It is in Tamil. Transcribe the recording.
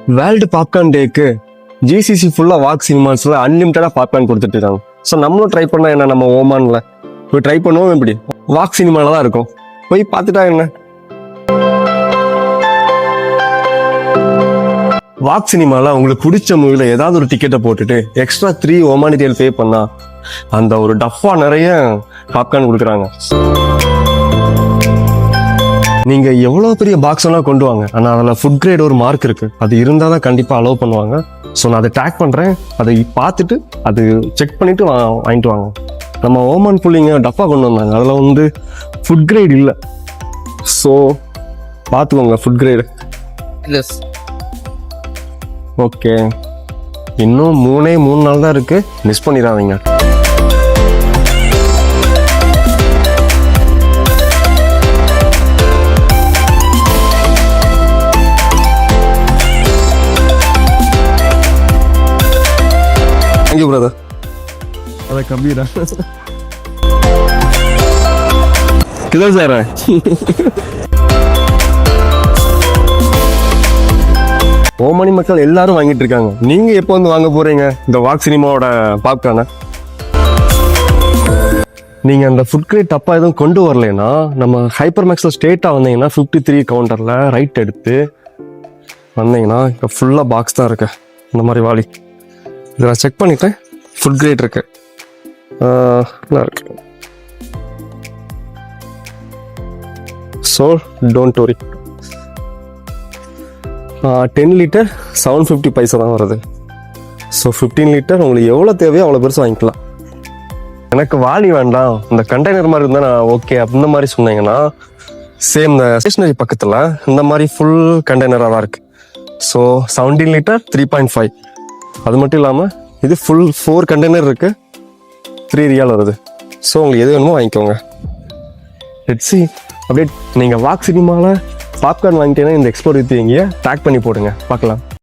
வேர்ல்டு பாப்கார்ன் டேக்கு ஜிசிசி ஃபுல்லாக வாக் சினிமாஸில் அன்லிமிட்டடாக பாப்கார்ன் கொடுத்துட்டு இருக்காங்க. ஸோ நம்மளும் ட்ரை பண்ணால் என்ன, நம்ம ஓமானில் போய் ட்ரை பண்ணுவோம். எப்படி வாக் சினிமாவில் தான் இருக்கும், போய் பார்த்துட்டா என்ன. வாக் சினிமாவில் உங்களுக்கு பிடிச்ச மூவியில் ஏதாவது ஒரு டிக்கெட்டை போட்டுட்டு எக்ஸ்ட்ரா 3 ஓமானி ரியல் பே பண்ணால் அந்த ஒரு டஃபா நிறைய பாப்கார்ன் கொடுக்குறாங்க. நீங்க எவ்வளவு பெரிய பாக்ஸ் எல்லாம் கொண்டு வாங்க, ஆனா அதுல ஃபுட் கிரேட் ஒரு மார்க் இருக்கு, அது இருந்தா தான் கண்டிப்பா அலோவ் பண்ணுவாங்க. ஸோ நான் அதை டேக் பண்றேன், அதை பார்த்துட்டு அது செக் பண்ணிட்டு வாங்கிட்டு வாங்க. நம்ம ஓமான் புள்ளிங்க டப்பா கொண்டு வந்தாங்க, அதில் வந்து ஃபுட் கிரேட் இல்லை. ஸோ பார்த்துக்கோங்க ஃபுட் கிரேடு. ஓகே, இன்னும் 3 நாள் தான் இருக்கு, மிஸ் பண்ணிடாதீங்க. Thank you, brother. अरे कबीर किधर जा रहा है? ஓமனி மக்கள் எல்லாரும் வாங்கிட்டு இருக்காங்க. நீங்க எப்போ வந்து வாங்க போறீங்க இந்த வாக் சினிமாவோட பாப்கார்னை? நீங்க அந்த ஃபுட் கிரேட் டப்பா எதுவும் கொண்டு வரலைன்னா நம்ம ஹைப்பர் மேக்ஸ்ல ஸ்ட்ரெயிட்டா வந்தீங்கன்னா 53 கவுண்டர்ல ரைட் எடுத்து வந்தீங்கன்னா இப்போ ஃபுல்லா பாக்ஸ் தான் இருக்கு. இந்த மாதிரி வாலி இதை நான் செக் பண்ணிட்டேன், ஃபுட் கிரேட் இருக்கு, நல்லா இருக்கு. So don't worry. 10 லிட்டர் 750 பைசா தான் வருது. ஸோ 15 லிட்டர் உங்களுக்கு எவ்வளோ தேவையோ அவ்வளோ பெருசு வாங்கிக்கலாம். எனக்கு வாலி வேண்டாம், இந்த கண்டெய்னர் மாதிரி இருந்தால் நான் ஓகே அப்படின்ற மாதிரி சொன்னீங்கன்னா சேம் இந்த ஸ்டேஷனரி பக்கத்தில் இந்த மாதிரி ஃபுல் கண்டெய்னராக தான் இருக்குது. So 17 litre 3.5. அது மட்டும் இல்லாமல் இது ஃபுல் 4 கண்டெய்னர் இருக்கு, 3 ரியால் வருது. ஸோ உங்களுக்கு எது வேணுமோ வாங்கிக்கோங்க. Let's see. அப்படியே நீங்கள் வாக் சினிமாவில் பாப்கார்ன் வாங்கிட்டீங்கன்னா இந்த எக்ஸ்ப்ளோர் வித் எங்கேயே டேக் பண்ணி போடுங்க, பார்க்கலாம்.